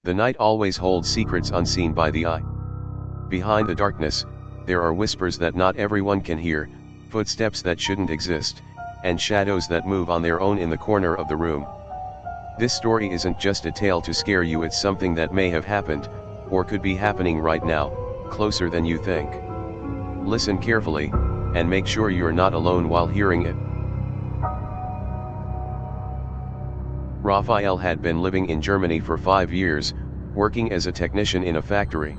The night always holds secrets unseen by the eye. Behind the darkness, there are whispers that not everyone can hear, footsteps that shouldn't exist, and shadows that move on their own in the corner of the room. This story isn't just a tale to scare you, it's something that may have happened, or could be happening right now, closer than you think. Listen carefully, and make sure you're not alone while hearing it. Rafael had been living in Germany for 5 years, working as a technician in a factory.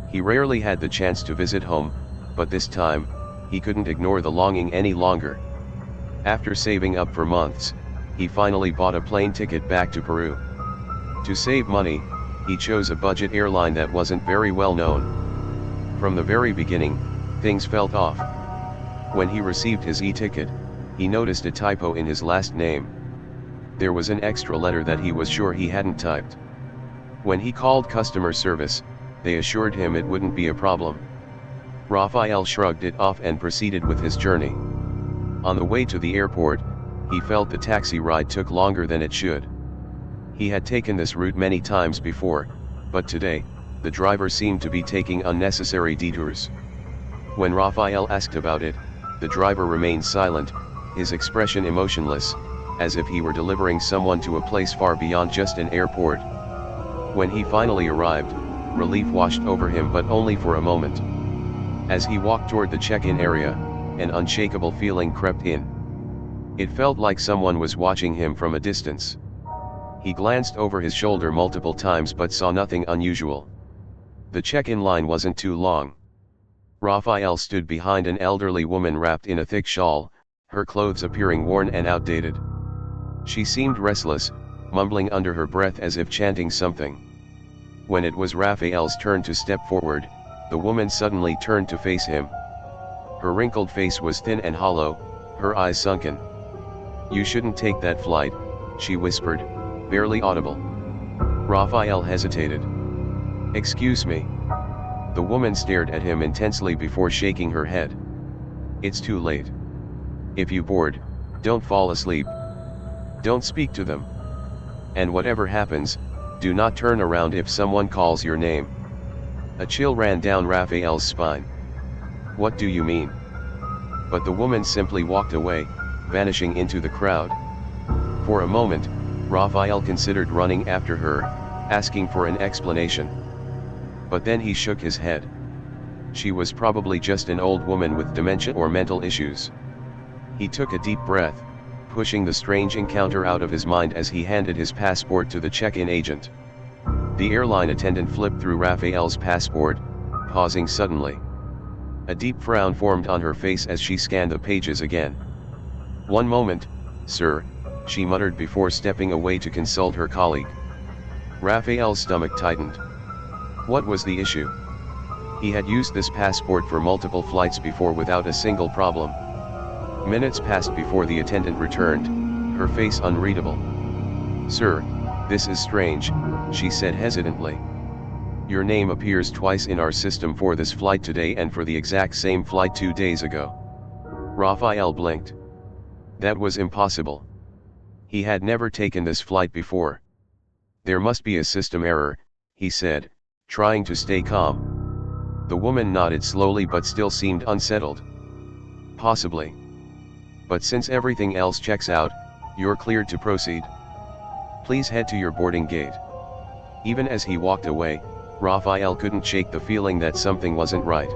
He rarely had the chance to visit home, but this time, he couldn't ignore the longing any longer. After saving up for months, he finally bought a plane ticket back to Peru. To save money, he chose a budget airline that wasn't very well known. From the very beginning, things felt off. When he received his e-ticket, he noticed a typo in his last name. There was an extra letter that he was sure he hadn't typed. When he called customer service, they assured him it wouldn't be a problem. Rafael shrugged it off and proceeded with his journey. On the way to the airport, he felt the taxi ride took longer than it should. He had taken this route many times before, but today, the driver seemed to be taking unnecessary detours. When Rafael asked about it, the driver remained silent, his expression emotionless, as if he were delivering someone to a place far beyond just an airport. When he finally arrived, relief washed over him, but only for a moment. As he walked toward the check-in area, an unshakable feeling crept in. It felt like someone was watching him from a distance. He glanced over his shoulder multiple times but saw nothing unusual. The check-in line wasn't too long. Rafael stood behind an elderly woman wrapped in a thick shawl, her clothes appearing worn and outdated. She seemed restless, mumbling under her breath as if chanting something. When it was Rafael's turn to step forward, the woman suddenly turned to face him. Her wrinkled face was thin and hollow, her eyes sunken. "You shouldn't take that flight," she whispered, barely audible. Rafael hesitated. "Excuse me." The woman stared at him intensely before shaking her head. "It's too late. If you board, don't fall asleep. Don't speak to them. And whatever happens, do not turn around if someone calls your name." A chill ran down Rafael's spine. "What do you mean?" But the woman simply walked away, vanishing into the crowd. For a moment, Rafael considered running after her, asking for an explanation. But then he shook his head. She was probably just an old woman with dementia or mental issues. He took a deep breath, pushing the strange encounter out of his mind as he handed his passport to the check-in agent. The airline attendant flipped through Rafael's passport, pausing suddenly. A deep frown formed on her face as she scanned the pages again. "One moment, sir," she muttered before stepping away to consult her colleague. Rafael's stomach tightened. What was the issue? He had used this passport for multiple flights before without a single problem. Minutes passed before the attendant returned, her face unreadable. "Sir, this is strange," she said hesitantly. "Your name appears twice in our system for this flight today and for the exact same flight 2 days ago." Rafael blinked. That was impossible. He had never taken this flight before. "There must be a system error," he said, trying to stay calm. The woman nodded slowly but still seemed unsettled. "Possibly. But since everything else checks out, you're cleared to proceed. Please head to your boarding gate." Even as he walked away, Rafael couldn't shake the feeling that something wasn't right.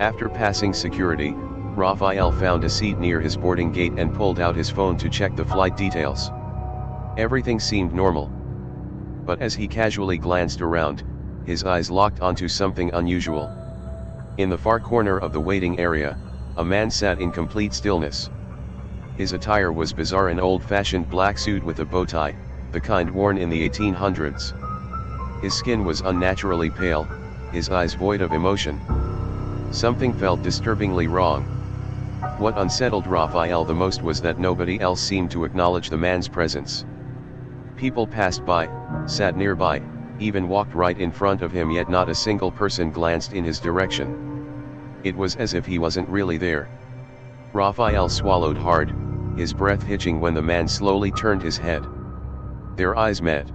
After passing security, Rafael found a seat near his boarding gate and pulled out his phone to check the flight details. Everything seemed normal. But as he casually glanced around, his eyes locked onto something unusual. In the far corner of the waiting area, a man sat in complete stillness. His attire was bizarre, an old-fashioned black suit with a bow tie, the kind worn in the 1800s. His skin was unnaturally pale, his eyes void of emotion. Something felt disturbingly wrong. What unsettled Rafael the most was that nobody else seemed to acknowledge the man's presence. People passed by, sat nearby, even walked right in front of him, yet not a single person glanced in his direction. It was as if he wasn't really there. Rafael swallowed hard, his breath hitching when the man slowly turned his head. Their eyes met.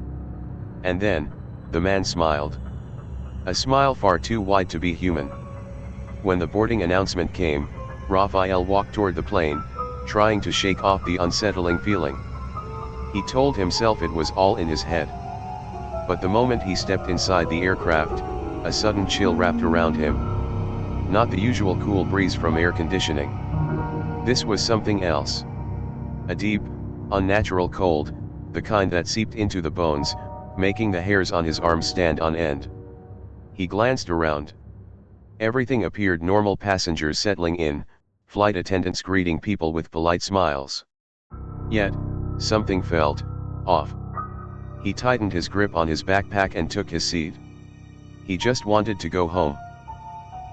And then, The man smiled. A smile far too wide to be human. When the boarding announcement came, Rafael walked toward the plane, trying to shake off the unsettling feeling. He told himself it was all in his head. But the moment he stepped inside the aircraft, a sudden chill wrapped around him. Not the usual cool breeze from air conditioning. This was something else. A deep, unnatural cold, the kind that seeped into the bones, making the hairs on his arms stand on end. He glanced around. Everything appeared normal: passengers settling in, flight attendants greeting people with polite smiles. Yet, something felt off. He tightened his grip on his backpack and took his seat. He just wanted to go home.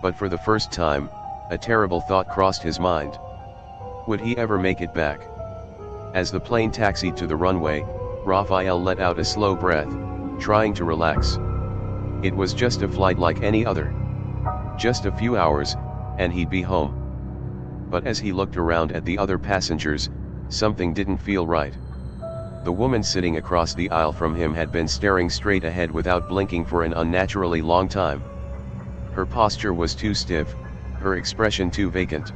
But for the first time, a terrible thought crossed his mind. Would he ever make it back? As the plane taxied to the runway, Rafael let out a slow breath, trying to relax. It was just a flight like any other. Just a few hours, and he'd be home. But as he looked around at the other passengers, something didn't feel right. The woman sitting across the aisle from him had been staring straight ahead without blinking for an unnaturally long time. Her posture was too stiff, her expression too vacant.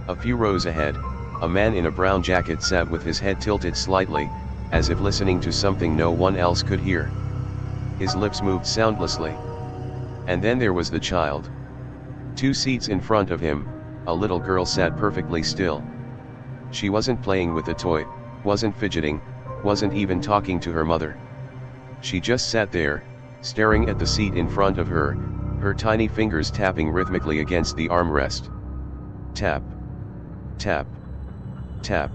A few rows ahead, a man in a brown jacket sat with his head tilted slightly, as if listening to something no one else could hear. His lips moved soundlessly. And then there was the child. 2 seats in front of him, a little girl sat perfectly still. She wasn't playing with a toy, wasn't fidgeting, wasn't even talking to her mother. She just sat there, staring at the seat in front of her, her tiny fingers tapping rhythmically against the armrest. Tap. Tap. Tap.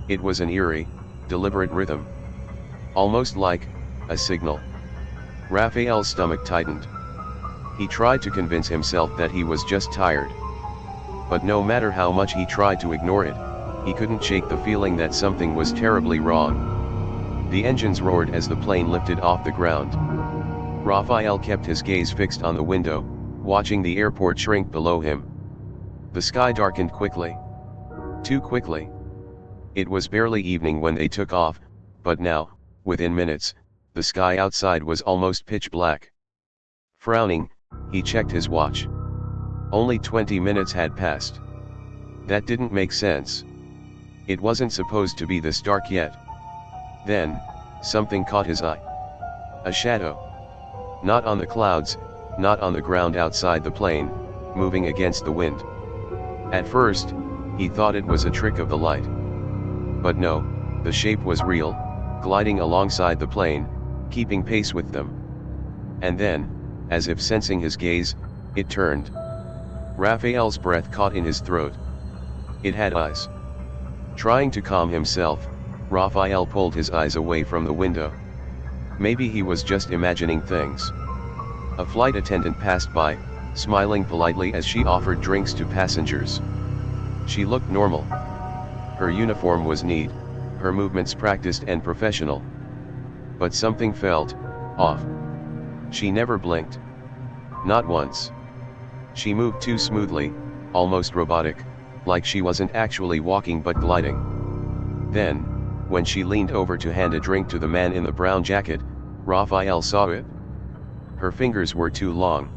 It was an eerie, deliberate rhythm. Almost like a signal. Rafael's stomach tightened. He tried to convince himself that he was just tired. But no matter how much he tried to ignore it, he couldn't shake the feeling that something was terribly wrong. The engines roared as the plane lifted off the ground. Rafael kept his gaze fixed on the window, watching the airport shrink below him. The sky darkened quickly. Too quickly. It was barely evening when they took off, but now, within minutes, the sky outside was almost pitch black. Frowning, he checked his watch. Only 20 minutes had passed. That didn't make sense. It wasn't supposed to be this dark yet. Then, something caught his eye. A shadow. Not on the clouds, not on the ground outside the plane, moving against the wind. At first, he thought it was a trick of the light. But no, the shape was real, gliding alongside the plane, keeping pace with them. And then, as if sensing his gaze, it turned. Rafael's breath caught in his throat. It had eyes. Trying to calm himself, Rafael pulled his eyes away from the window. Maybe he was just imagining things. A flight attendant passed by, smiling politely as she offered drinks to passengers. She looked normal. Her uniform was neat, her movements practiced and professional. But something felt off. She never blinked. Not once. She moved too smoothly, almost robotic, like she wasn't actually walking but gliding. Then, when she leaned over to hand a drink to the man in the brown jacket, Rafael saw it. Her fingers were too long.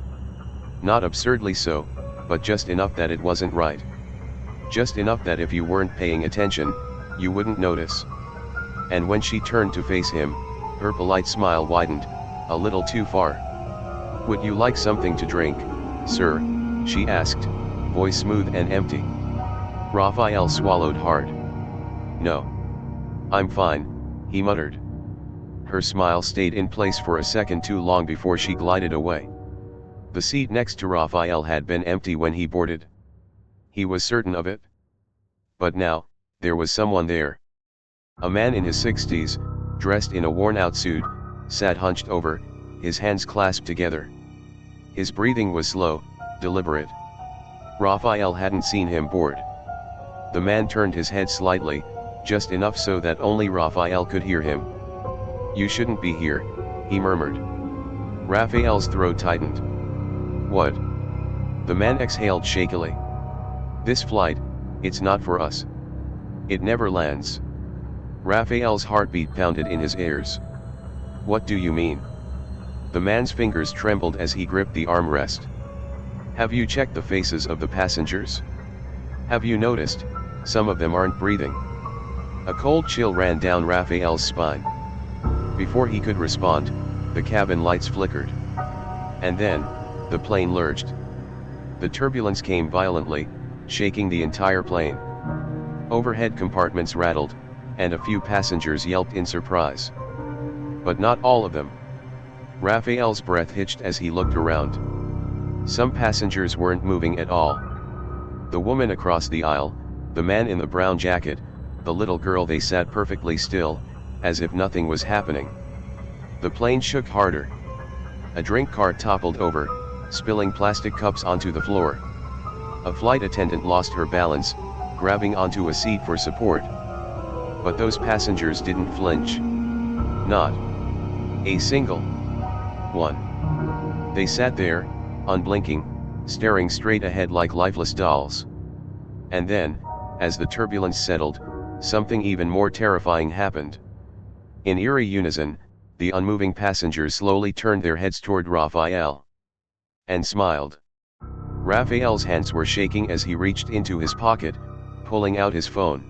Not absurdly so, but just enough that it wasn't right. Just enough that if you weren't paying attention, you wouldn't notice. And when she turned to face him, her polite smile widened, a little too far. "Would you like something to drink, sir?" she asked, voice smooth and empty. Rafael swallowed hard. "No. I'm fine," he muttered. Her smile stayed in place for a second too long before she glided away. The seat next to Rafael had been empty when he boarded. He was certain of it. But now, there was someone there. A man in his 60s, dressed in a worn-out suit, sat hunched over, his hands clasped together. His breathing was slow, deliberate. Rafael hadn't seen him board. The man turned his head slightly, just enough so that only Rafael could hear him. "You shouldn't be here," he murmured. Rafael's throat tightened. "What?" The man exhaled shakily. "This flight, it's not for us. It never lands." Rafael's heartbeat pounded in his ears. "What do you mean?" The man's fingers trembled as he gripped the armrest. "Have you checked the faces of the passengers? Have you noticed, some of them aren't breathing?" A cold chill ran down Rafael's spine. Before he could respond, the cabin lights flickered. And then, the plane lurched. The turbulence came violently, shaking the entire plane. Overhead compartments rattled, and a few passengers yelped in surprise. But not all of them. Rafael's breath hitched as he looked around. Some passengers weren't moving at all. The woman across the aisle, the man in the brown jacket, the little girl, they sat perfectly still, as if nothing was happening. The plane shook harder. A drink cart toppled over, spilling plastic cups onto the floor. A flight attendant lost her balance, grabbing onto a seat for support. But those passengers didn't flinch. Not a single one. They sat there, unblinking, staring straight ahead like lifeless dolls. And then, as the turbulence settled, something even more terrifying happened. In eerie unison, the unmoving passengers slowly turned their heads toward Rafael. And smiled. Rafael's hands were shaking as he reached into his pocket, pulling out his phone.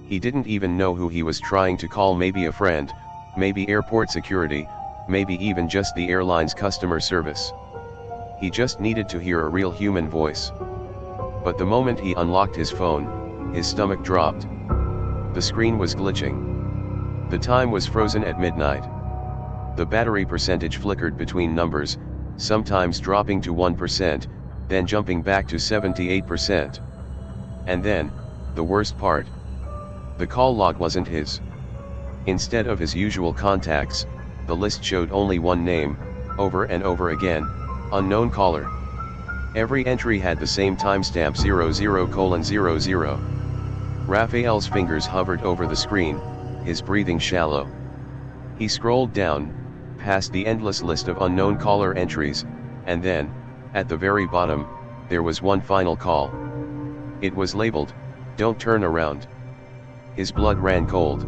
He didn't even know who he was trying to call, maybe a friend, maybe airport security, maybe even just the airline's customer service. He just needed to hear a real human voice. But the moment he unlocked his phone, his stomach dropped. The screen was glitching. The time was frozen at midnight. The battery percentage flickered between numbers, sometimes dropping to 1%, then jumping back to 78%. And then, the worst part. The call log wasn't his. Instead of his usual contacts, the list showed only one name, over and over again, unknown caller. Every entry had the same timestamp 00:00. Rafael's fingers hovered over the screen, his breathing shallow. He scrolled down, past the endless list of unknown caller entries, and then, at the very bottom, there was one final call. It was labeled, "Don't turn around." His blood ran cold.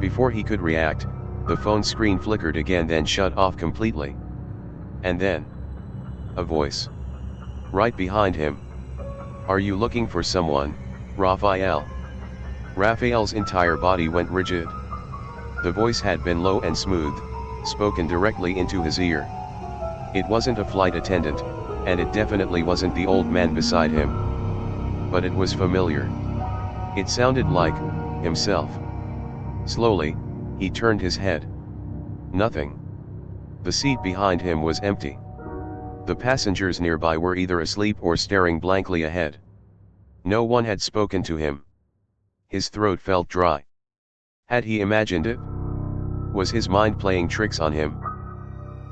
Before he could react, the phone screen flickered again, then shut off completely. And then, a voice. Right behind him. "Are you looking for someone, Rafael?" Rafael's entire body went rigid. The voice had been low and smooth, spoken directly into his ear. It wasn't a flight attendant, and it definitely wasn't the old man beside him. But it was familiar. It sounded like himself. Slowly, he turned his head. Nothing. The seat behind him was empty. The passengers nearby were either asleep or staring blankly ahead. No one had spoken to him. His throat felt dry. Had he imagined it? Was his mind playing tricks on him?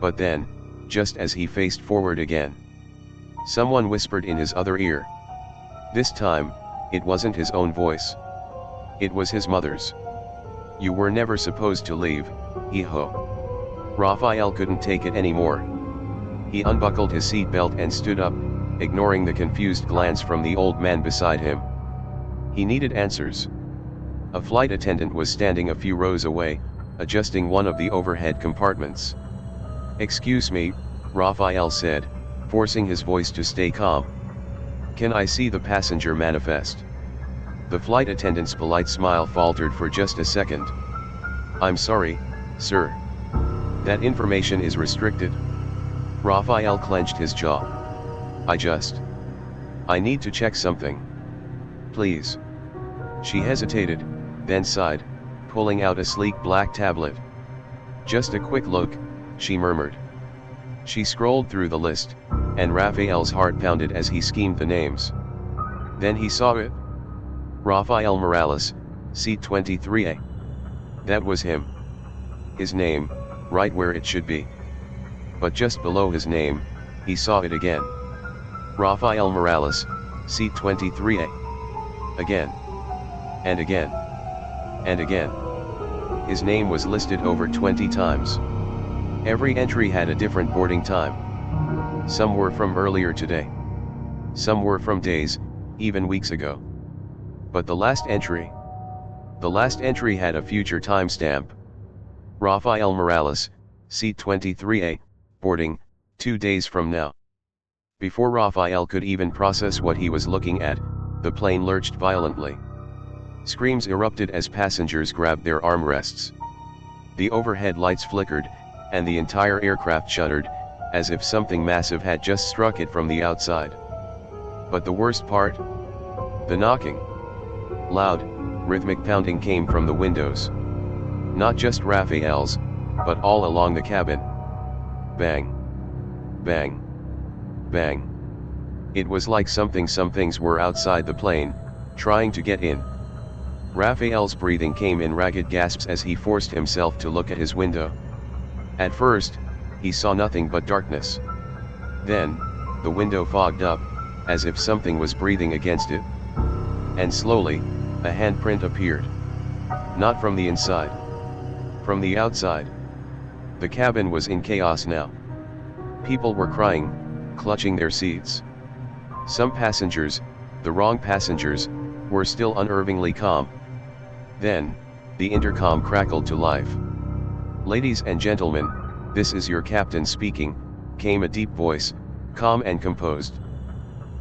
But then, just as he faced forward again, someone whispered in his other ear. This time, it wasn't his own voice. It was his mother's. "You were never supposed to leave, hijo." Rafael couldn't take it anymore. He unbuckled his seatbelt and stood up, ignoring the confused glance from the old man beside him. He needed answers. A flight attendant was standing a few rows away, adjusting one of the overhead compartments. "Excuse me," Rafael said, forcing his voice to stay calm. "Can I see the passenger manifest?" The flight attendant's polite smile faltered for just a second. "I'm sorry, sir. That information is restricted." Rafael clenched his jaw. I need to check something. Please." She hesitated, then sighed, pulling out a sleek black tablet. "Just a quick look," she murmured. She scrolled through the list, and Rafael's heart pounded as he schemed the names. Then he saw it. Rafael Morales, seat 23A. That was him. His name, right where it should be. But just below his name, he saw it again. Rafael Morales, seat 23A. Again. And again. And again. His name was listed over 20 times. Every entry had a different boarding time. Some were from earlier today. Some were from days, even weeks ago. But the last entry had a future timestamp. Rafael Morales, Seat 23A, boarding, 2 days from now. Before Rafael could even process what he was looking at, the plane lurched violently. Screams erupted as passengers grabbed their armrests. The overhead lights flickered, and the entire aircraft shuddered, as if something massive had just struck it from the outside. But the worst part? The knocking. Loud, rhythmic pounding came from the windows. Not just Rafael's, but all along the cabin. Bang. Bang. Bang. It was like some things were outside the plane, trying to get in. Rafael's breathing came in ragged gasps as he forced himself to look at his window. At first, he saw nothing but darkness. Then, the window fogged up, as if something was breathing against it. And slowly, a handprint appeared. Not from the inside. From the outside. The cabin was in chaos now. People were crying, clutching their seats. Some passengers, the wrong passengers, were still unnervingly calm. Then, the intercom crackled to life. "Ladies and gentlemen, this is your captain speaking," came a deep voice, calm and composed.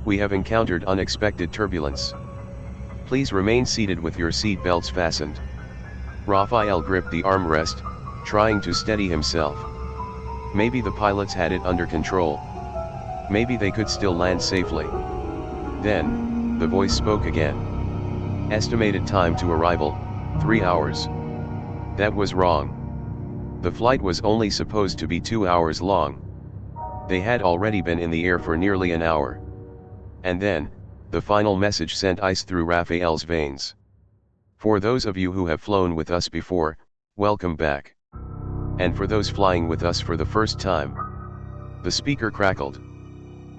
"We have encountered unexpected turbulence. Please remain seated with your seat belts fastened." Rafael gripped the armrest, trying to steady himself. Maybe the pilots had it under control. Maybe they could still land safely. Then, the voice spoke again. "Estimated time to arrival, 3 hours. That was wrong. The flight was only supposed to be 2 hours long. They had already been in the air for nearly an hour." And then, the final message sent ice through Rafael's veins. "For those of you who have flown with us before, welcome back. And for those flying with us for the first time," the speaker crackled,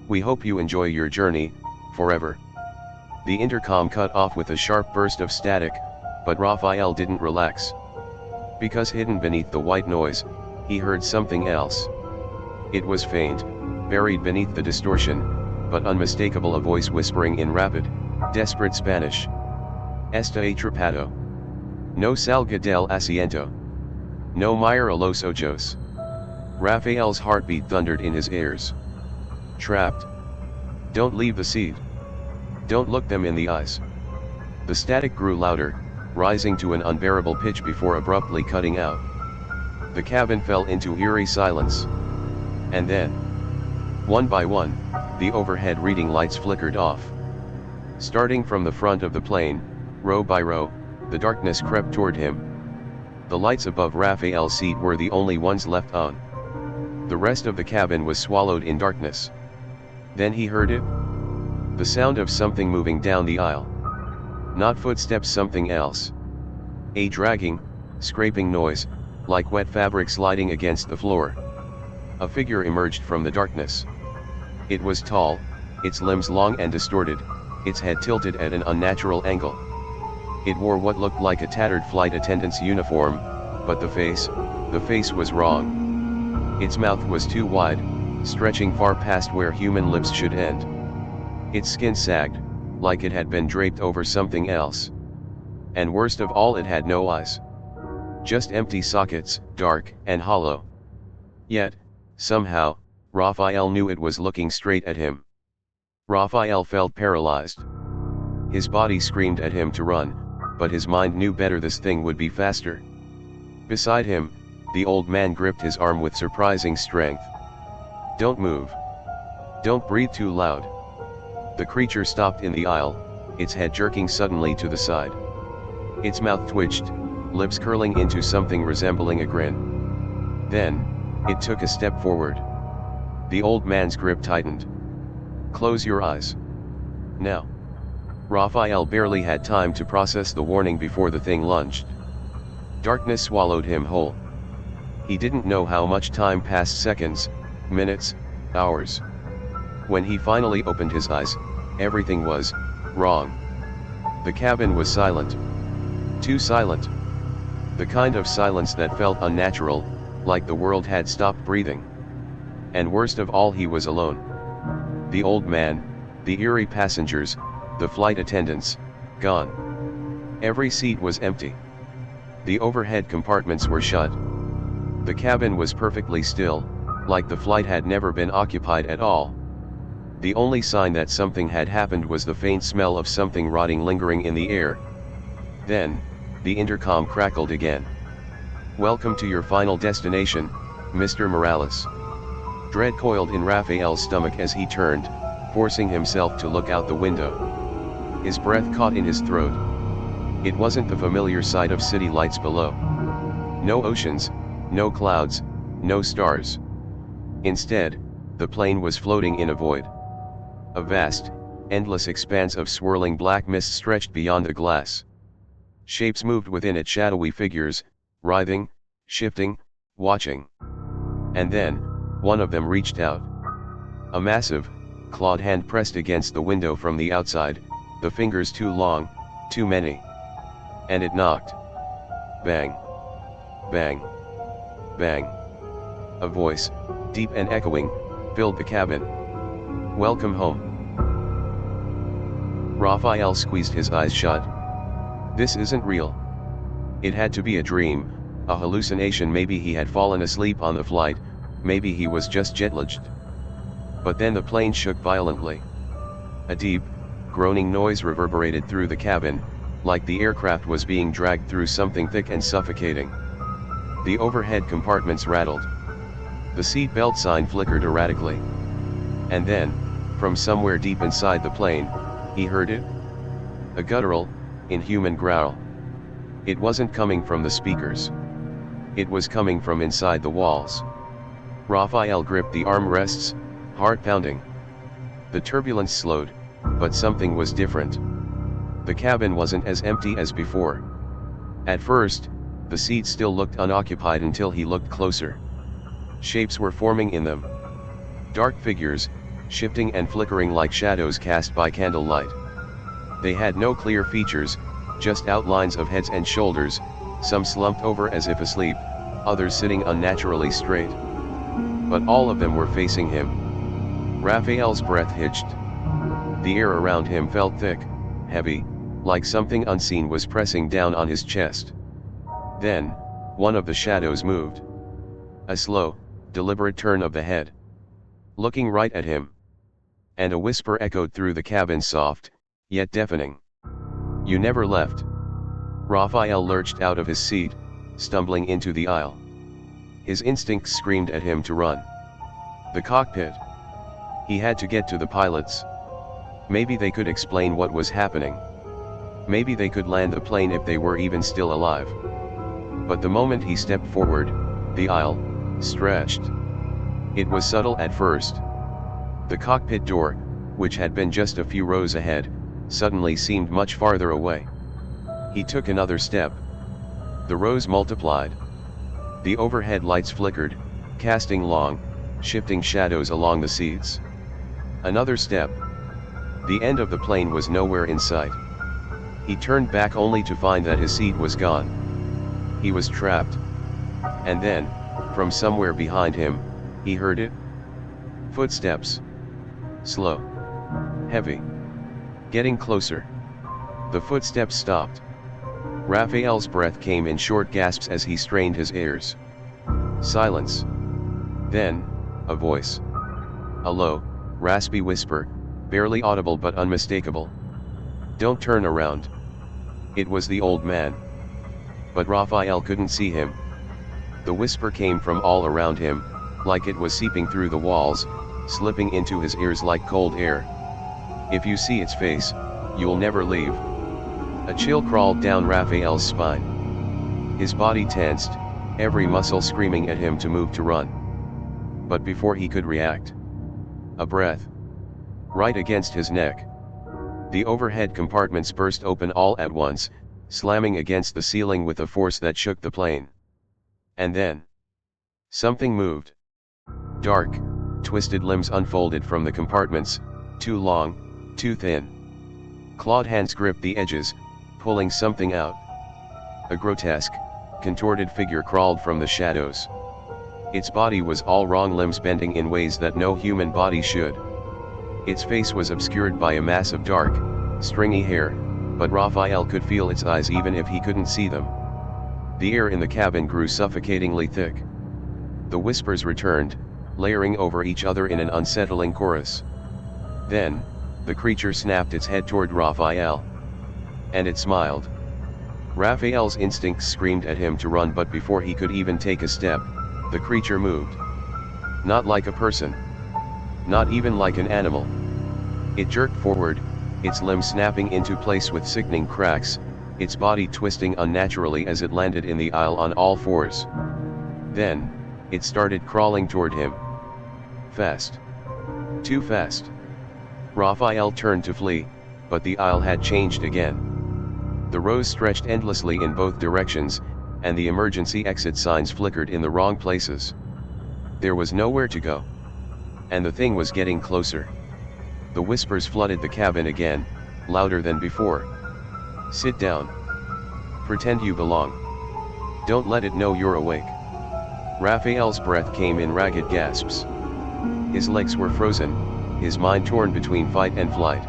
"we hope you enjoy your journey, forever." The intercom cut off with a sharp burst of static, but Rafael didn't relax. Because hidden beneath the white noise, he heard something else. It was faint, buried beneath the distortion, but unmistakable, a voice whispering in rapid, desperate Spanish. "Está atrapado. No salga del asiento. No mire a los ojos." Rafael's heartbeat thundered in his ears. "Trapped. Don't leave the seat. Don't look them in the eyes." The static grew louder, rising to an unbearable pitch before abruptly cutting out. The cabin fell into eerie silence. And then, one by one, the overhead reading lights flickered off. Starting from the front of the plane, row by row, the darkness crept toward him. The lights above Rafael's seat were the only ones left on. The rest of the cabin was swallowed in darkness. Then he heard it. The sound of something moving down the aisle. Not footsteps, something else. A dragging, scraping noise, like wet fabric sliding against the floor. A figure emerged from the darkness. It was tall, its limbs long and distorted, its head tilted at an unnatural angle. It wore what looked like a tattered flight attendant's uniform, but the face was wrong. Its mouth was too wide, stretching far past where human lips should end. Its skin sagged, like it had been draped over something else. And worst of all, it had no eyes. Just empty sockets, dark and hollow. Yet, somehow, Rafael knew it was looking straight at him. Rafael felt paralyzed. His body screamed at him to run, but his mind knew better. This thing would be faster. Beside him, the old man gripped his arm with surprising strength. "Don't move. Don't breathe too loud." The creature stopped in the aisle, its head jerking suddenly to the side. Its mouth twitched, lips curling into something resembling a grin. Then, it took a step forward. The old man's grip tightened. "Close your eyes. Now." Rafael barely had time to process the warning before the thing lunged. Darkness swallowed him whole. He didn't know how much time passed, seconds, minutes, hours. When he finally opened his eyes, everything was wrong. The cabin was silent. Too silent. The kind of silence that felt unnatural, like the world had stopped breathing. And worst of all, he was alone. The old man, the eerie passengers, the flight attendants, gone. Every seat was empty. The overhead compartments were shut. The cabin was perfectly still, like the flight had never been occupied at all. The only sign that something had happened was the faint smell of something rotting lingering in the air. Then, the intercom crackled again. "Welcome to your final destination, Mr. Morales." Dread coiled in Rafael's stomach as he turned, forcing himself to look out the window. His breath caught in his throat. It wasn't the familiar sight of city lights below. No oceans, no clouds, no stars. Instead, the plane was floating in a void. A vast, endless expanse of swirling black mist stretched beyond the glass. Shapes moved within it, shadowy figures, writhing, shifting, watching. And then, one of them reached out. A massive, clawed hand pressed against the window from the outside, the fingers too long, too many. And it knocked. Bang. Bang. Bang. A voice, deep and echoing, filled the cabin. "Welcome home." Rafael squeezed his eyes shut. This isn't real. It had to be a dream, a hallucination. Maybe he had fallen asleep on the flight, maybe he was just jet-lagged. But then the plane shook violently. A deep, groaning noise reverberated through the cabin, like the aircraft was being dragged through something thick and suffocating. The overhead compartments rattled. The seat belt sign flickered erratically. And then, from somewhere deep inside the plane, he heard it. A guttural, inhuman growl. It wasn't coming from the speakers. It was coming from inside the walls. Rafael gripped the armrests, heart pounding. The turbulence slowed, but something was different. The cabin wasn't as empty as before. At first, the seats still looked unoccupied until he looked closer. Shapes were forming in them. Dark figures, shifting and flickering like shadows cast by candlelight. They had no clear features, just outlines of heads and shoulders, some slumped over as if asleep, others sitting unnaturally straight. But all of them were facing him. Rafael's breath hitched. The air around him felt thick, heavy, like something unseen was pressing down on his chest. Then, one of the shadows moved. A slow, deliberate turn of the head. Looking right at him. And a whisper echoed through the cabin, soft, yet deafening. "You never left." Rafael lurched out of his seat, stumbling into the aisle. His instincts screamed at him to run. The cockpit. He had to get to the pilots. Maybe they could explain what was happening. Maybe they could land the plane if they were even still alive. But the moment he stepped forward, the aisle stretched. It was subtle at first. The cockpit door, which had been just a few rows ahead, suddenly seemed much farther away. He took another step. The rows multiplied. The overhead lights flickered, casting long, shifting shadows along the seats. Another step. The end of the plane was nowhere in sight. He turned back only to find that his seat was gone. He was trapped. And then, from somewhere behind him, he heard it. Footsteps. Slow. Heavy. Getting closer. The footsteps stopped. Rafael's breath came in short gasps as he strained his ears. Silence. Then, a voice. A low, raspy whisper, barely audible but unmistakable. "Don't turn around." It was the old man. But Rafael couldn't see him. The whisper came from all around him, like it was seeping through the walls, slipping into his ears like cold air. "If you see its face, you'll never leave." A chill crawled down Rafael's spine. His body tensed, every muscle screaming at him to move, to run. But before he could react, a breath. Right against his neck. The overhead compartments burst open all at once, slamming against the ceiling with a force that shook the plane. And then, something moved. Dark, twisted limbs unfolded from the compartments, too long, too thin. Clawed hands gripped the edges, pulling something out. A grotesque, contorted figure crawled from the shadows. Its body was all wrong, limbs bending in ways that no human body should. Its face was obscured by a mass of dark, stringy hair, but Rafael could feel its eyes even if he couldn't see them. The air in the cabin grew suffocatingly thick. The whispers returned, layering over each other in an unsettling chorus. Then, the creature snapped its head toward Rafael. And it smiled. Rafael's instincts screamed at him to run, but before he could even take a step, the creature moved. Not like a person. Not even like an animal. It jerked forward, its limbs snapping into place with sickening cracks, its body twisting unnaturally as it landed in the aisle on all fours. Then, it started crawling toward him. Fast. Too fast. Rafael turned to flee, but the aisle had changed again. The rows stretched endlessly in both directions, and the emergency exit signs flickered in the wrong places. There was nowhere to go. And the thing was getting closer. The whispers flooded the cabin again, louder than before. Sit down. Pretend you belong. Don't let it know you're awake. Rafael's breath came in ragged gasps. His legs were frozen, his mind torn between fight and flight.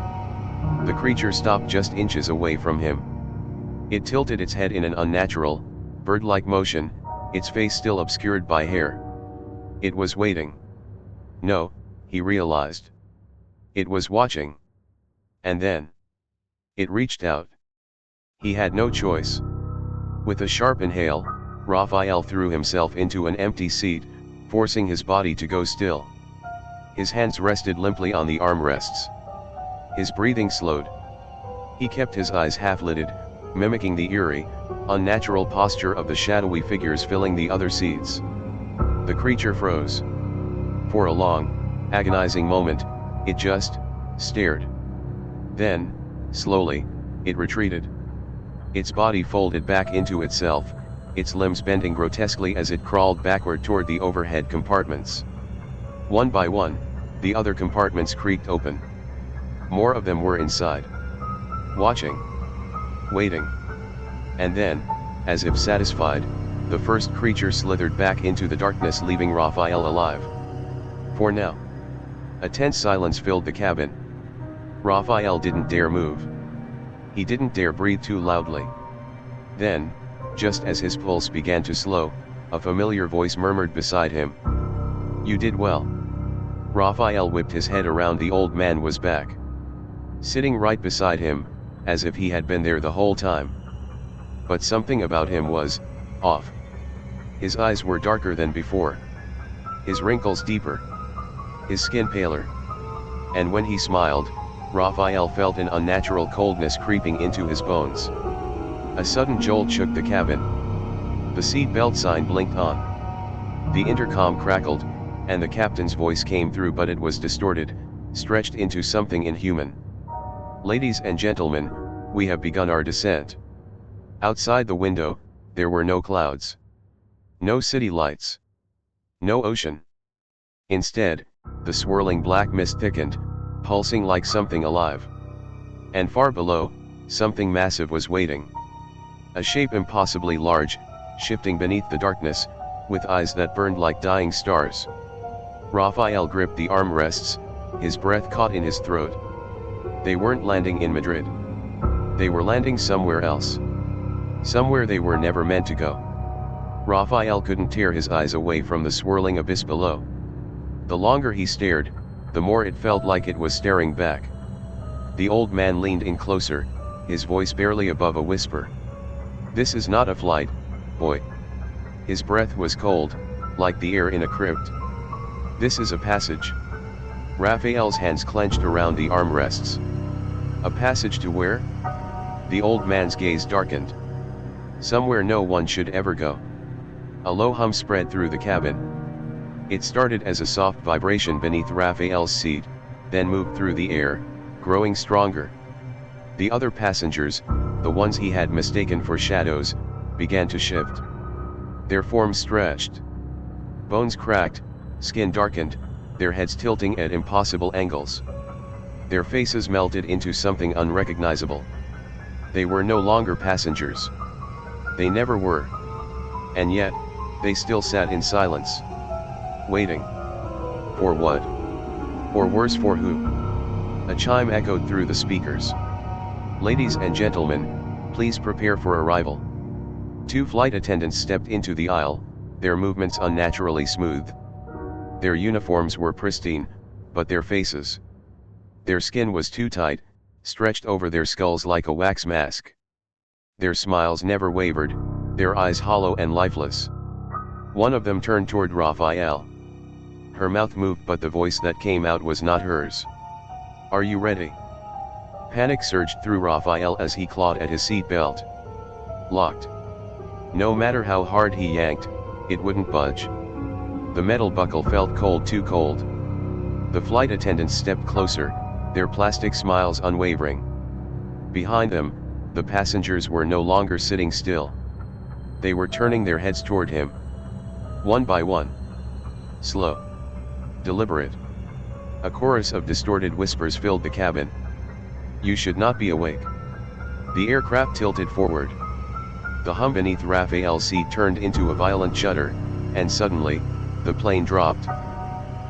The creature stopped just inches away from him. It tilted its head in an unnatural, bird-like motion, its face still obscured by hair. It was waiting. No, he realized. It was watching. And then, it reached out. He had no choice. With a sharp inhale, Rafael threw himself into an empty seat, forcing his body to go still. His hands rested limply on the armrests. His breathing slowed. He kept his eyes half-lidded, mimicking the eerie, unnatural posture of the shadowy figures filling the other seats. The creature froze. For a long, agonizing moment, it just stared. Then, slowly, it retreated. Its body folded back into itself, its limbs bending grotesquely as it crawled backward toward the overhead compartments. One by one, the other compartments creaked open. More of them were inside. Watching. Waiting. And then, as if satisfied, the first creature slithered back into the darkness, leaving Rafael alive. For now. A tense silence filled the cabin. Rafael didn't dare move. He didn't dare breathe too loudly. Then, just as his pulse began to slow, a familiar voice murmured beside him. You did well. Rafael whipped his head around. The old man was back. Sitting right beside him, as if he had been there the whole time. But something about him was off. His eyes were darker than before. His wrinkles deeper. His skin paler. And when he smiled, Rafael felt an unnatural coldness creeping into his bones. A sudden jolt shook the cabin. The seat belt sign blinked on. The intercom crackled, and the captain's voice came through, but it was distorted, stretched into something inhuman. Ladies and gentlemen, we have begun our descent. Outside the window, there were no clouds. No city lights. No ocean. Instead, the swirling black mist thickened, pulsing like something alive. And far below, something massive was waiting. A shape impossibly large, shifting beneath the darkness, with eyes that burned like dying stars. Rafael gripped the armrests, his breath caught in his throat. They weren't landing in Madrid. They were landing somewhere else. Somewhere they were never meant to go. Rafael couldn't tear his eyes away from the swirling abyss below. The longer he stared, the more it felt like it was staring back. The old man leaned in closer, his voice barely above a whisper. This is not a flight, boy. His breath was cold, like the air in a crypt. This is a passage. Rafael's hands clenched around the armrests. A passage to where? The old man's gaze darkened. Somewhere no one should ever go. A low hum spread through the cabin. It started as a soft vibration beneath Rafael's seat, then moved through the air, growing stronger. The other passengers, the ones he had mistaken for shadows, began to shift. Their forms stretched. Bones cracked, skin darkened, their heads tilting at impossible angles. Their faces melted into something unrecognizable. They were no longer passengers. They never were. And yet, they still sat in silence. Waiting. For what? Or worse, for who? A chime echoed through the speakers. Ladies and gentlemen, please prepare for arrival. Two flight attendants stepped into the aisle, their movements unnaturally smooth. Their uniforms were pristine, but their faces. Their skin was too tight, stretched over their skulls like a wax mask. Their smiles never wavered, their eyes hollow and lifeless. One of them turned toward Rafael. Her mouth moved, but the voice that came out was not hers. "Are you ready?" Panic surged through Rafael as he clawed at his seat belt. Locked. No matter how hard he yanked, it wouldn't budge. The metal buckle felt cold, too cold. The flight attendants stepped closer, their plastic smiles unwavering. Behind them, the passengers were no longer sitting still. They were turning their heads toward him. One by one. Slow. Deliberate. A chorus of distorted whispers filled the cabin. "You should not be awake." The aircraft tilted forward. The hum beneath Rafael's seat turned into a violent shudder, and suddenly, the plane dropped.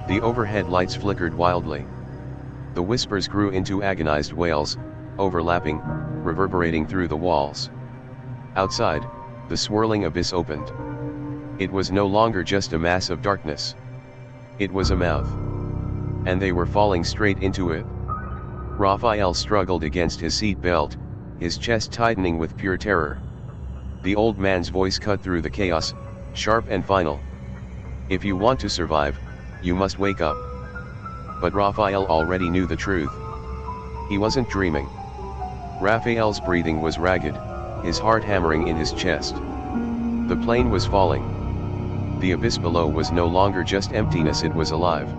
The overhead lights flickered wildly. The whispers grew into agonized wails, overlapping, reverberating through the walls. Outside, the swirling abyss opened. It was no longer just a mass of darkness. It was a mouth. And they were falling straight into it. Rafael struggled against his seat belt, his chest tightening with pure terror. The old man's voice cut through the chaos, sharp and final. "If you want to survive, you must wake up." But Rafael already knew the truth. He wasn't dreaming. Rafael's breathing was ragged, his heart hammering in his chest. The plane was falling. The abyss below was no longer just emptiness, it was alive.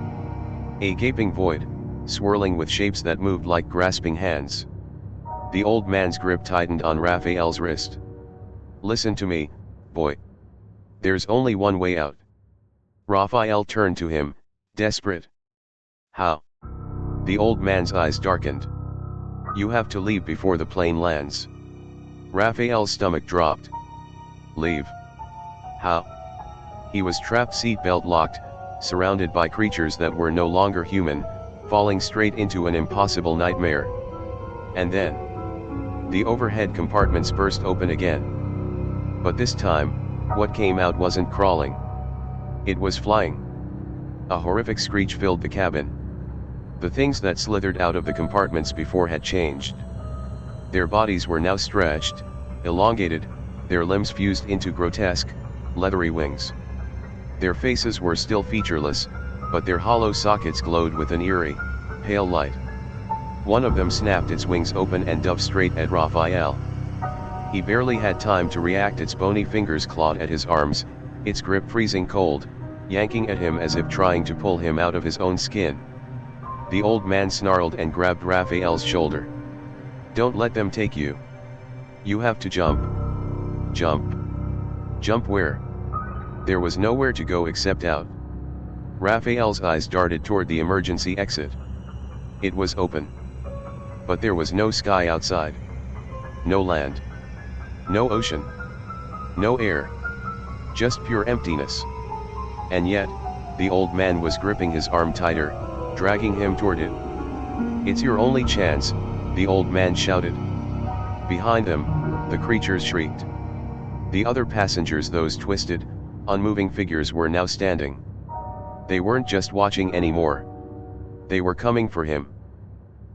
A gaping void, swirling with shapes that moved like grasping hands. The old man's grip tightened on Rafael's wrist. "Listen to me, boy. There's only one way out." Rafael turned to him, desperate. "How?" The old man's eyes darkened. "You have to leave before the plane lands." Rafael's stomach dropped. "Leave? How?" He was trapped, seatbelt locked, surrounded by creatures that were no longer human, falling straight into an impossible nightmare. And then, the overhead compartments burst open again. But this time, what came out wasn't crawling. It was flying. A horrific screech filled the cabin. The things that slithered out of the compartments before had changed. Their bodies were now stretched, elongated, their limbs fused into grotesque, leathery wings. Their faces were still featureless, but their hollow sockets glowed with an eerie, pale light. One of them snapped its wings open and dove straight at Rafael. He barely had time to react. Its bony fingers clawed at his arms, its grip freezing cold, yanking at him as if trying to pull him out of his own skin. The old man snarled and grabbed Rafael's shoulder. "Don't let them take you. You have to jump. Jump." "Jump where?" There was nowhere to go except out. Rafael's eyes darted toward the emergency exit. It was open. But there was no sky outside. No land. No ocean. No air. Just pure emptiness. And yet, the old man was gripping his arm tighter, dragging him toward it. "It's your only chance," the old man shouted. Behind them, the creatures shrieked. The other passengers, those twisted, unmoving figures, were now standing. They weren't just watching anymore. They were coming for him.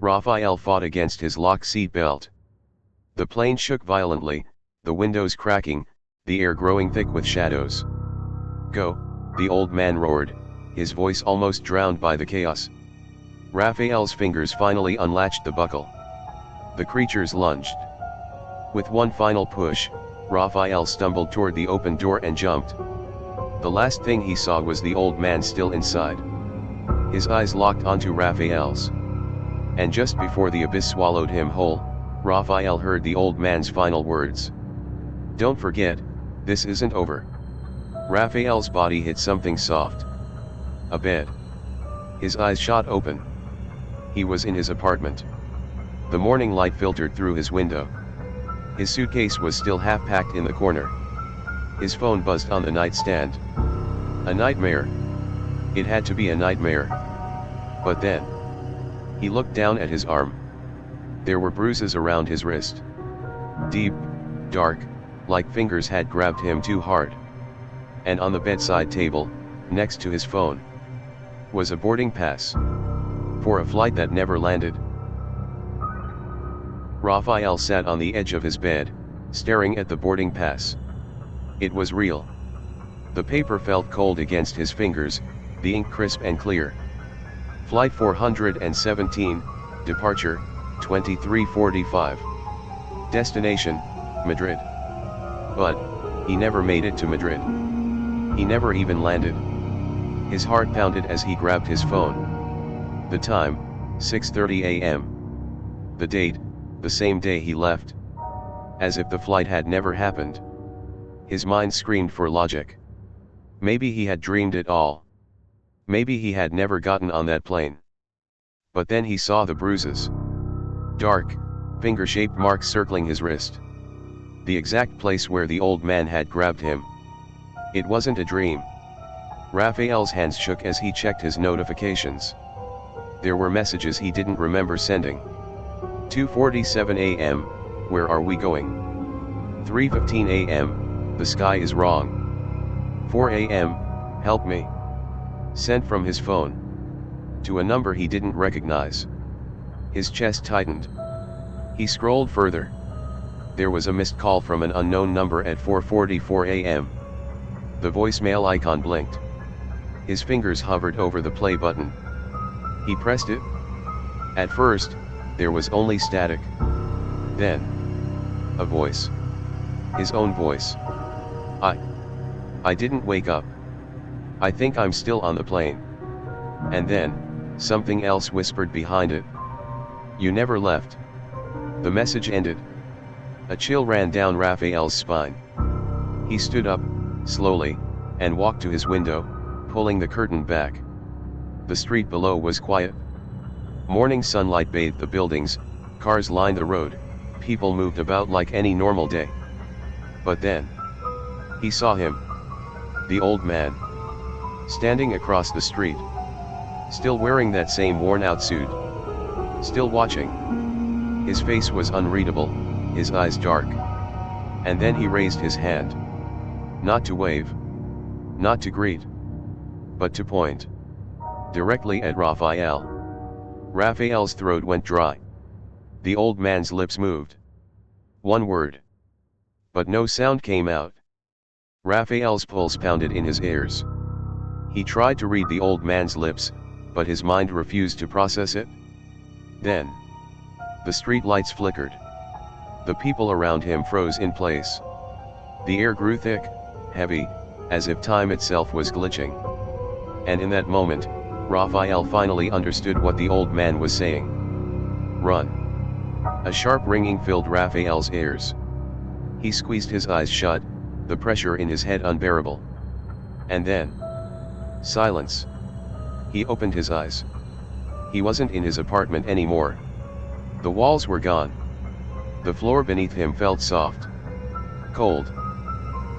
Rafael fought against his locked seat belt. The plane shook violently, the windows cracking, the air growing thick with shadows. "Go," the old man roared, his voice almost drowned by the chaos. Rafael's fingers finally unlatched the buckle. The creatures lunged. With one final push, Rafael stumbled toward the open door and jumped. The last thing he saw was the old man still inside. His eyes locked onto Rafael's. And just before the abyss swallowed him whole, Rafael heard the old man's final words. "Don't forget, this isn't over." Rafael's body hit something soft. A bed. His eyes shot open. He was in his apartment. The morning light filtered through his window. His suitcase was still half packed in the corner. His phone buzzed on the nightstand. A nightmare. It had to be a nightmare. But then, he looked down at his arm. There were bruises around his wrist. Deep, dark, like fingers had grabbed him too hard. and on the bedside table, next to his phone, was a boarding pass for a flight that never landed. Rafael sat on the edge of his bed, staring at the boarding pass. It was real. The paper felt cold against his fingers, the ink crisp and clear. Flight 417, departure, 23:45. Destination, Madrid. But he never made it to Madrid. He never even landed. His heart pounded as he grabbed his phone. The time, 6:30 a.m. The date, the same day he left. As if the flight had never happened. His mind screamed for logic. Maybe he had dreamed it all. Maybe he had never gotten on that plane. But then he saw the bruises. Dark, finger-shaped marks circling his wrist. The exact place where the old man had grabbed him. It wasn't a dream. Rafael's hands shook as he checked his notifications. There were messages he didn't remember sending. 2:47 a.m., where are we going? 3:15 a.m., the sky is wrong. 4 a.m., help me. Sent from his phone. To a number he didn't recognize. His chest tightened. He scrolled further. There was a missed call from an unknown number at 4:44 a.m. The voicemail icon blinked. His fingers hovered over the play button. He pressed it. At first, there was only static. Then, a voice. His own voice. I didn't wake up. I think I'm still on the plane. And then, something else whispered behind it. You never left. The message ended. A chill ran down Rafael's spine. He stood up, slowly, and walked to his window, pulling the curtain back. The street below was quiet. Morning sunlight bathed the buildings, cars lined the road, people moved about like any normal day. But then, he saw him. The old man. Standing across the street. Still wearing that same worn-out suit. Still watching. His face was unreadable, his eyes dark. And then he raised his hand. Not to wave. Not to greet. But to point. Directly at Rafael. Rafael's throat went dry. The old man's lips moved. One word. But no sound came out. Rafael's pulse pounded in his ears. He tried to read the old man's lips, but his mind refused to process it. Then, the street lights flickered. The people around him froze in place. The air grew thick, heavy, as if time itself was glitching. And in that moment, Rafael finally understood what the old man was saying. Run. A sharp ringing filled Rafael's ears. He squeezed his eyes shut, the pressure in his head unbearable. And then, silence. He opened his eyes. He wasn't in his apartment anymore. The walls were gone. The floor beneath him felt soft. Cold.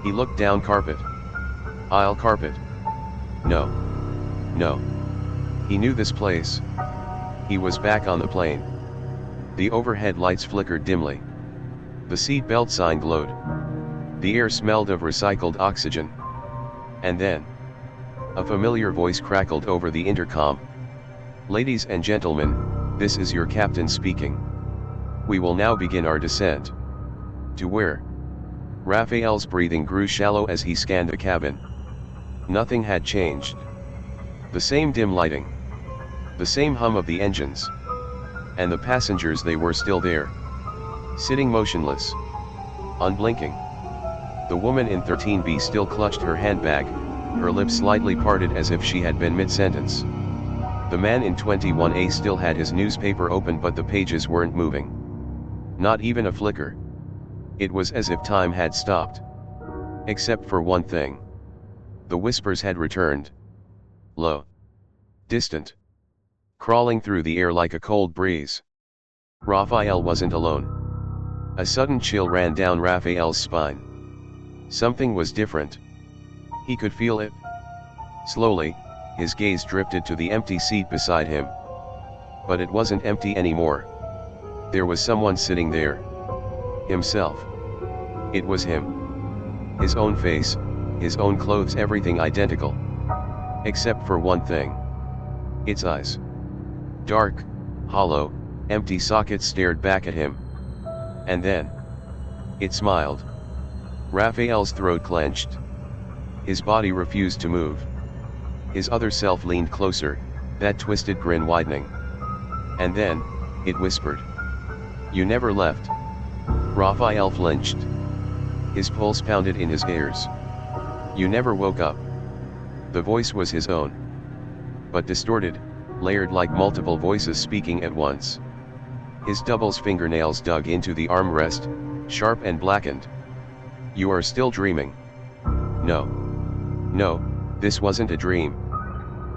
He looked down. Carpet. Aisle carpet. No. No. He knew this place. He was back on the plane. The overhead lights flickered dimly. The seat belt sign glowed. The air smelled of recycled oxygen. And then, a familiar voice crackled over the intercom. Ladies and gentlemen, this is your captain speaking. We will now begin our descent. To where? Rafael's breathing grew shallow as he scanned the cabin. Nothing had changed. The same dim lighting. The same hum of the engines. And the passengers, they were still there. Sitting motionless. Unblinking. The woman in 13B still clutched her handbag, her lips slightly parted as if she had been mid-sentence. The man in 21A still had his newspaper open, but the pages weren't moving. Not even a flicker. It was as if time had stopped. Except for one thing. The whispers had returned. Low. Distant. Crawling through the air like a cold breeze. Rafael wasn't alone. A sudden chill ran down Rafael's spine. Something was different. He could feel it. Slowly, his gaze drifted to the empty seat beside him. But it wasn't empty anymore. There was someone sitting there. Himself. It was him. His own face, his own clothes, everything identical. Except for one thing. Its eyes. Dark, hollow, empty sockets stared back at him. And then it smiled. Rafael's throat clenched. His body refused to move. His other self leaned closer, that twisted grin widening. And then it whispered, "You never left." Rafael flinched. His pulse pounded in his ears. "You never woke up." The voice was his own. But distorted, layered like multiple voices speaking at once. His double's fingernails dug into the armrest, sharp and blackened. "You are still dreaming." No. No, this wasn't a dream.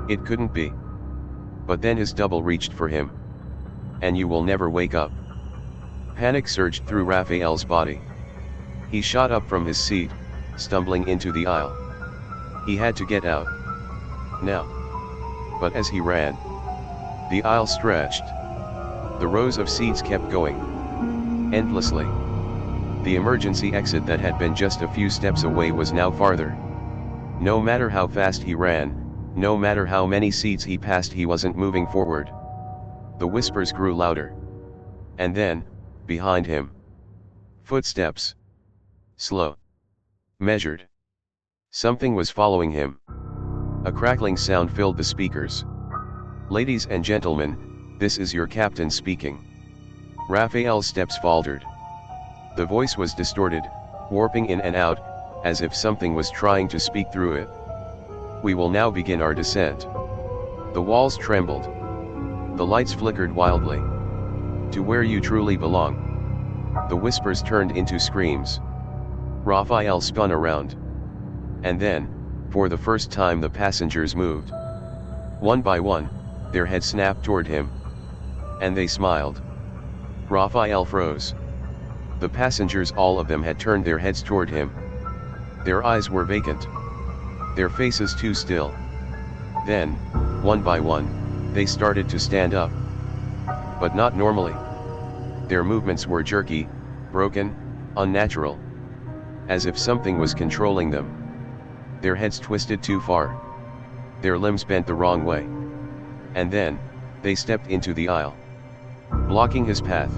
It couldn't be. But then his double reached for him. "And you will never wake up." Panic surged through Rafael's body. He shot up from his seat, stumbling into the aisle. He had to get out. Now. But as he ran, the aisle stretched. The rows of seats kept going. Endlessly. The emergency exit that had been just a few steps away was now farther. No matter how fast he ran, no matter how many seats he passed, he wasn't moving forward. The whispers grew louder. And then, behind him, footsteps. Slow. Measured. Something was following him. A crackling sound filled the speakers. "Ladies and gentlemen, this is your captain speaking." Rafael's steps faltered. The voice was distorted, warping in and out, as if something was trying to speak through it. "We will now begin our descent." The walls trembled. The lights flickered wildly. "To where you truly belong." The whispers turned into screams. Rafael spun around. And then, for the first time, the passengers moved. One by one, their heads snapped toward him. And they smiled. Rafael froze. The passengers, all of them, had turned their heads toward him. Their eyes were vacant. Their faces too still. Then, one by one, they started to stand up. But not normally. Their movements were jerky, broken, unnatural. As if something was controlling them. Their heads twisted too far. Their limbs bent the wrong way. And then, they stepped into the aisle. Blocking his path.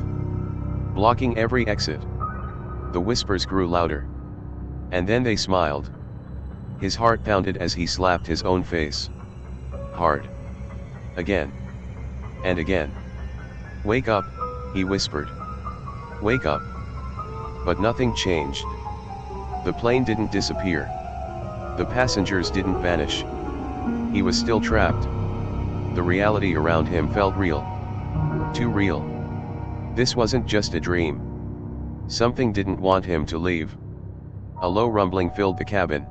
Blocking every exit. The whispers grew louder. And then they smiled. His heart pounded as he slapped his own face. Hard. Again. And again. "Wake up," he whispered. "Wake up." But nothing changed. The plane didn't disappear. The passengers didn't vanish. He was still trapped. The reality around him felt real. Too real. This wasn't just a dream. Something didn't want him to leave. A low rumbling filled the cabin.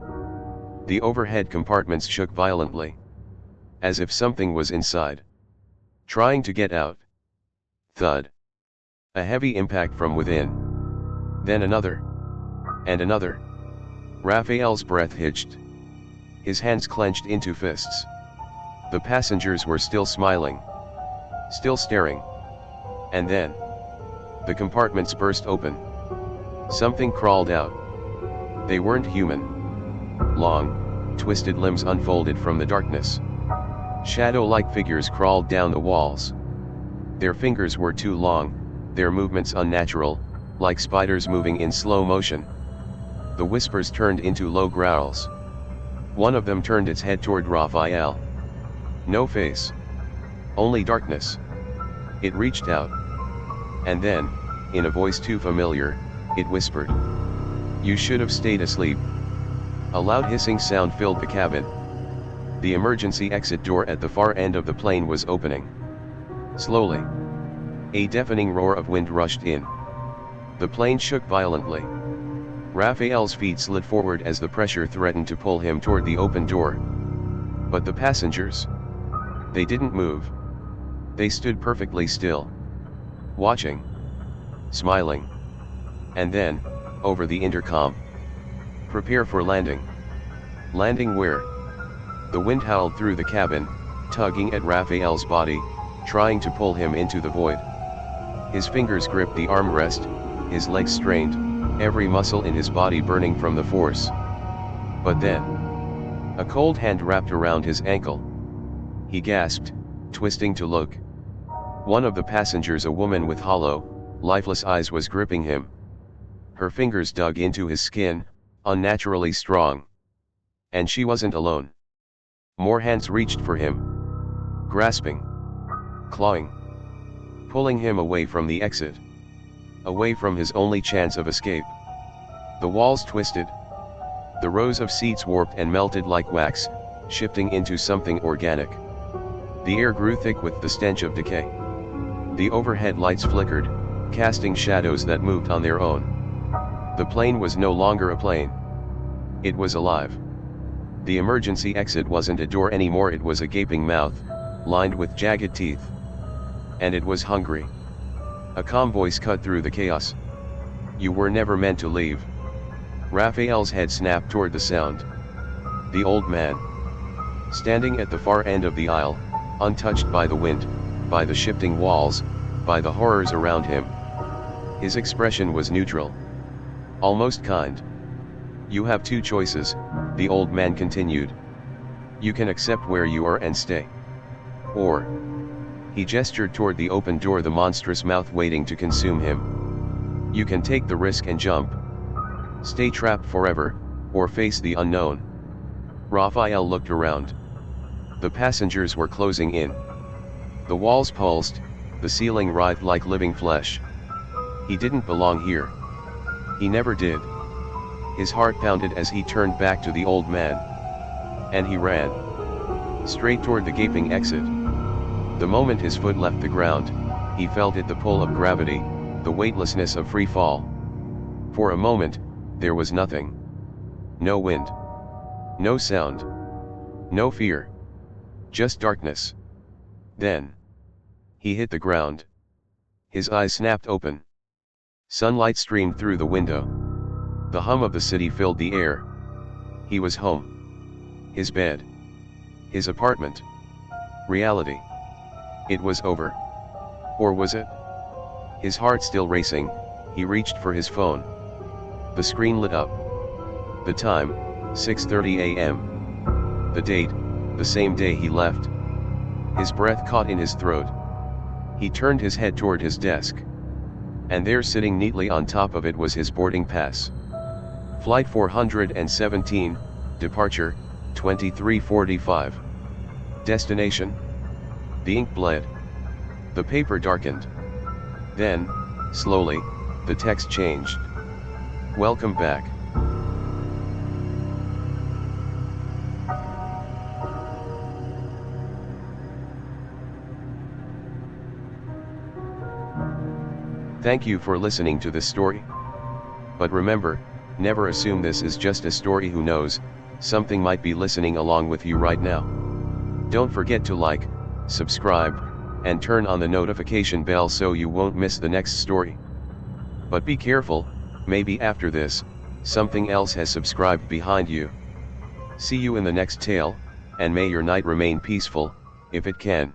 The overhead compartments shook violently. As if something was inside. Trying to get out. Thud. A heavy impact from within. Then another. And another. Rafael's breath hitched. His hands clenched into fists. The passengers were still smiling. Still staring. And then, the compartments burst open. Something crawled out. They weren't human. Long, twisted limbs unfolded from the darkness. Shadow-like figures crawled down the walls. Their fingers were too long, their movements unnatural, like spiders moving in slow motion. The whispers turned into low growls. One of them turned its head toward Rafael. No face. Only darkness. It reached out. And then, in a voice too familiar, it whispered, "You should have stayed asleep." A loud hissing sound filled the cabin. The emergency exit door at the far end of the plane was opening. Slowly. A deafening roar of wind rushed in. The plane shook violently. Rafael's feet slid forward as the pressure threatened to pull him toward the open door. But the passengers? They didn't move. They stood perfectly still. Watching. Smiling. And then, over the intercom. "Prepare for landing." Landing where? The wind howled through the cabin, tugging at Rafael's body, trying to pull him into the void. His fingers gripped the armrest, his legs strained, every muscle in his body burning from the force. But then, a cold hand wrapped around his ankle. He gasped, twisting to look. One of the passengers, a woman with hollow, lifeless eyes, was gripping him. Her fingers dug into his skin, unnaturally strong. And she wasn't alone. More hands reached for him. Grasping. Clawing. Pulling him away from the exit. Away from his only chance of escape. The walls twisted. The rows of seats warped and melted like wax, shifting into something organic. The air grew thick with the stench of decay. The overhead lights flickered, casting shadows that moved on their own. The plane was no longer a plane. It was alive. The emergency exit wasn't a door anymore, it was a gaping mouth, lined with jagged teeth. And it was hungry. A calm voice cut through the chaos. "You were never meant to leave." Rafael's head snapped toward the sound. The old man, standing at the far end of the aisle, untouched by the wind, by the shifting walls, by the horrors around him. His expression was neutral. Almost kind. "You have two choices," the old man continued. "You can accept where you are and stay. Or..." He gestured toward the open door, the monstrous mouth waiting to consume him. "You can take the risk and jump. Stay trapped forever, or face the unknown." Rafael looked around. The passengers were closing in. The walls pulsed, the ceiling writhed like living flesh. He didn't belong here. He never did. His heart pounded as he turned back to the old man. And he ran. Straight toward the gaping exit. The moment his foot left the ground, he felt it, the pull of gravity, the weightlessness of free fall. For a moment, there was nothing. No wind. No sound. No fear. Just darkness. Then, he hit the ground. His eyes snapped open. Sunlight streamed through the window. The hum of the city filled the air. He was home. His bed. His apartment. Reality. It was over. Or was it? His heart still racing, he reached for his phone. The screen lit up. The time, 6:30 a.m. The date, the same day he left. His breath caught in his throat. He turned his head toward his desk. And there, sitting neatly on top of it, was his boarding pass. Flight 417, departure, 23:45. Destination? The ink bled. The paper darkened. Then, slowly, the text changed. "Welcome back. Thank you for listening to this story. But remember, never assume this is just a story. Who knows, something might be listening along with you right now. Don't forget to like, subscribe, and turn on the notification bell so you won't miss the next story. But be careful, maybe after this, something else has subscribed behind you. See you in the next tale, and may your night remain peaceful, if it can.